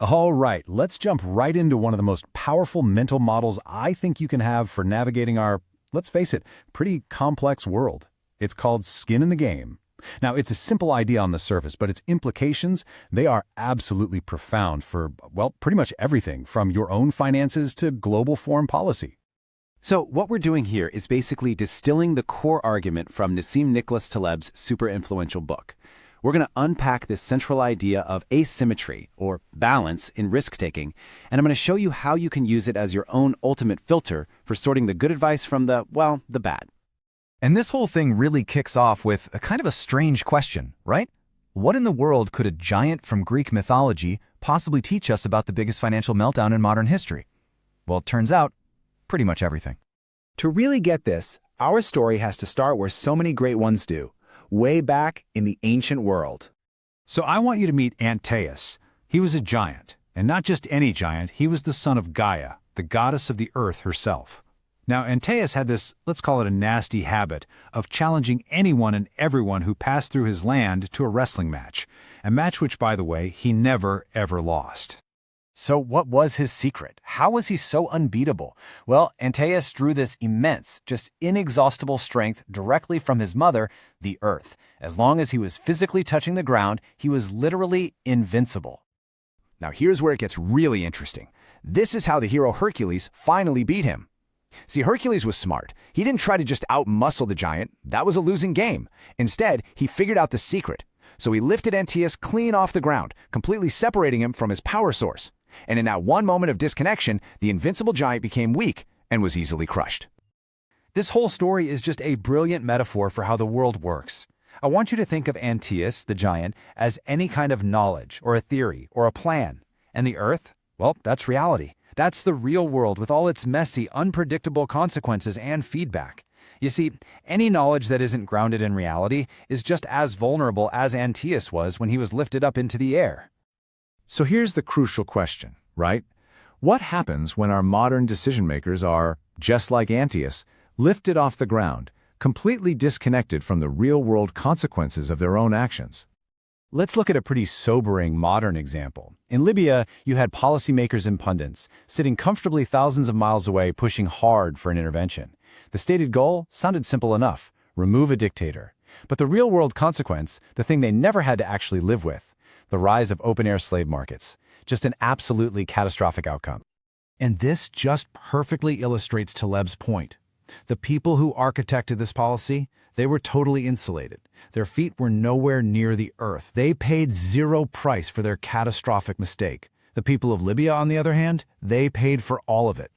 All right, let's jump right into one of the most powerful mental models I think you can have for navigating our, let's face it, pretty complex world. It's called skin in the game. Now, it's a simple idea on the surface, but its implications, they are absolutely profound for, well, pretty much everything from your own finances to global foreign policy. So what we're doing here is basically distilling the core argument from Nassim Nicholas Taleb's super influential book. We're going to unpack this central idea of asymmetry, or balance, in risk-taking, and I'm going to show you how you can use it as your own ultimate filter for sorting the good advice from the, well, the bad. And this whole thing really kicks off with a kind of a strange question, right? What in the world could a giant from Greek mythology possibly teach us about the biggest financial meltdown in modern history? Well, it turns out, pretty much everything. To really get this, our story has to start where so many great ones do, way back in the ancient world. So I want you to meet Antaeus. He was a giant, and not just any giant, he was the son of Gaia, the goddess of the earth herself. Now, Antaeus had this, let's call it a nasty habit, of challenging anyone and everyone who passed through his land to a wrestling match, a match which, by the way, he never, ever lost. So what was his secret? How was he so unbeatable? Well, Antaeus drew this immense, just inexhaustible strength directly from his mother, the earth. As long as he was physically touching the ground, he was literally invincible. Now here's where it gets really interesting. This is how the hero Hercules finally beat him. See, Hercules was smart. He didn't try to just out-muscle the giant. That was a losing game. Instead, he figured out the secret. So he lifted Antaeus clean off the ground, completely separating him from his power source. And in that one moment of disconnection, the invincible giant became weak and was easily crushed. This whole story is just a brilliant metaphor for how the world works. I want you to think of Antaeus, the giant, as any kind of knowledge or a theory or a plan. And the earth? Well, that's reality. That's the real world with all its messy, unpredictable consequences and feedback. You see, any knowledge that isn't grounded in reality is just as vulnerable as Antaeus was when he was lifted up into the air. So here's the crucial question, right? What happens when our modern decision-makers are, just like Antaeus, lifted off the ground, completely disconnected from the real-world consequences of their own actions? Let's look at a pretty sobering modern example. In Libya, you had policymakers and pundits sitting comfortably thousands of miles away pushing hard for an intervention. The stated goal sounded simple enough: remove a dictator. But the real-world consequence, the thing they never had to actually live with, the rise of open-air slave markets, just an absolutely catastrophic outcome. And this just perfectly illustrates Taleb's point. The people who architected this policy, they were totally insulated. Their feet were nowhere near the earth. They paid zero price for their catastrophic mistake. The people of Libya, on the other hand, they paid for all of it.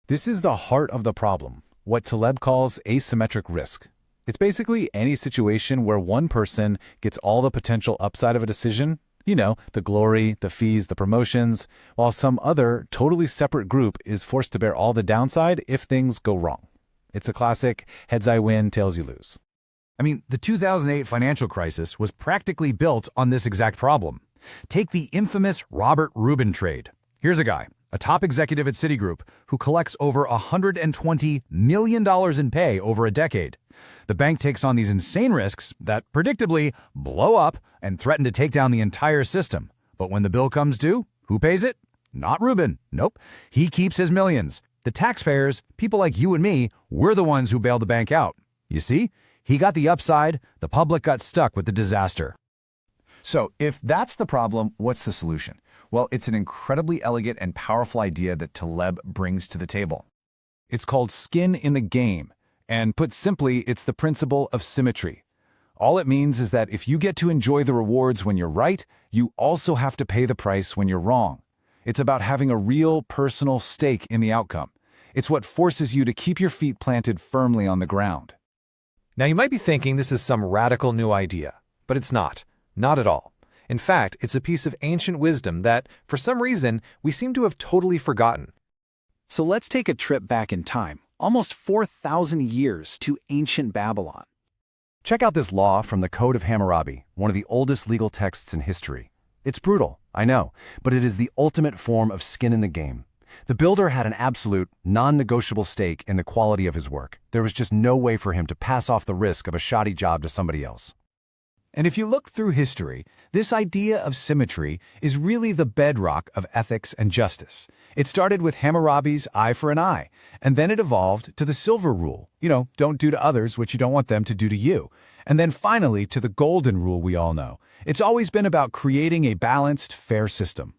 This is the heart of the problem, what Taleb calls asymmetric risk. It's basically any situation where one person gets all the potential upside of a decision, you know, the glory, the fees, the promotions, while some other, totally separate group is forced to bear all the downside if things go wrong. It's a classic heads I win, tails you lose. I mean, the 2008 financial crisis was practically built on this exact problem. Take the infamous Robert Rubin trade. Here's a guy, a top executive at Citigroup, who collects over $120 million in pay over a decade. The bank takes on these insane risks that, predictably, blow up and threaten to take down the entire system. But when the bill comes due, who pays it? Not Rubin. Nope. He keeps his millions. The taxpayers, people like you and me, we're the ones who bailed the bank out. You see? He got the upside, the public got stuck with the disaster. So, if that's the problem, what's the solution? Well, it's an incredibly elegant and powerful idea that Taleb brings to the table. It's called skin in the game, and put simply, it's the principle of symmetry. All it means is that if you get to enjoy the rewards when you're right, you also have to pay the price when you're wrong. It's about having a real personal stake in the outcome. It's what forces you to keep your feet planted firmly on the ground. Now you might be thinking this is some radical new idea, but it's not. Not at all. In fact, it's a piece of ancient wisdom that, for some reason, we seem to have totally forgotten. So let's take a trip back in time, almost 4,000 years to ancient Babylon. Check out this law from the Code of Hammurabi, one of the oldest legal texts in history. It's brutal, I know, but it is the ultimate form of skin in the game. The builder had an absolute, non-negotiable stake in the quality of his work. There was just no way for him to pass off the risk of a shoddy job to somebody else. And if you look through history, this idea of symmetry is really the bedrock of ethics and justice. It started with Hammurabi's eye for an eye, and then it evolved to the silver rule. Don't do to others what you don't want them to do to you. And then finally to the golden rule we all know. It's always been about creating a balanced, fair system.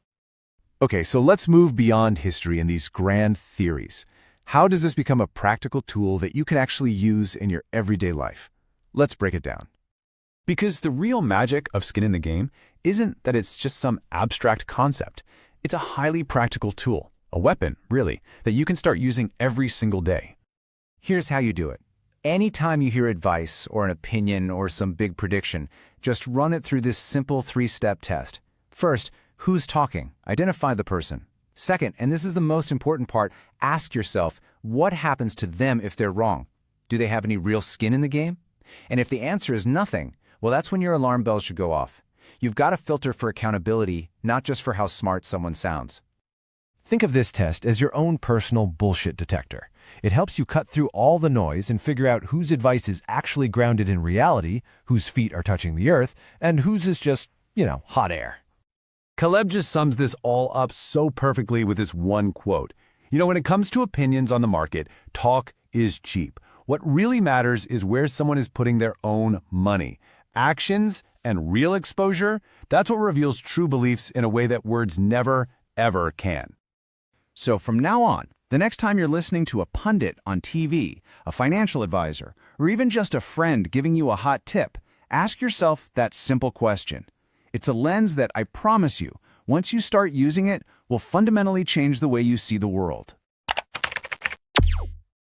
Okay, so let's move beyond history and these grand theories. How does this become a practical tool that you can actually use in your everyday life? Let's break it down. Because the real magic of skin in the game isn't that it's just some abstract concept. It's a highly practical tool, a weapon, really, that you can start using every single day. Here's how you do it. Anytime you hear advice or an opinion or some big prediction, just run it through this simple 3-step test. First, who's talking? Identify the person. Second, and this is the most important part, ask yourself, what happens to them if they're wrong? Do they have any real skin in the game? And if the answer is nothing, well, that's when your alarm bells should go off. You've got to filter for accountability, not just for how smart someone sounds. Think of this test as your own personal bullshit detector. It helps you cut through all the noise and figure out whose advice is actually grounded in reality, whose feet are touching the earth, and whose is just, hot air. Caleb just sums this all up so perfectly with this one quote. When it comes to opinions on the market, talk is cheap. What really matters is where someone is putting their own money. Actions and real exposure, that's what reveals true beliefs in a way that words never, ever can. So from now on, the next time you're listening to a pundit on TV, a financial advisor, or even just a friend giving you a hot tip, ask yourself that simple question. It's a lens that, I promise you, once you start using it, will fundamentally change the way you see the world.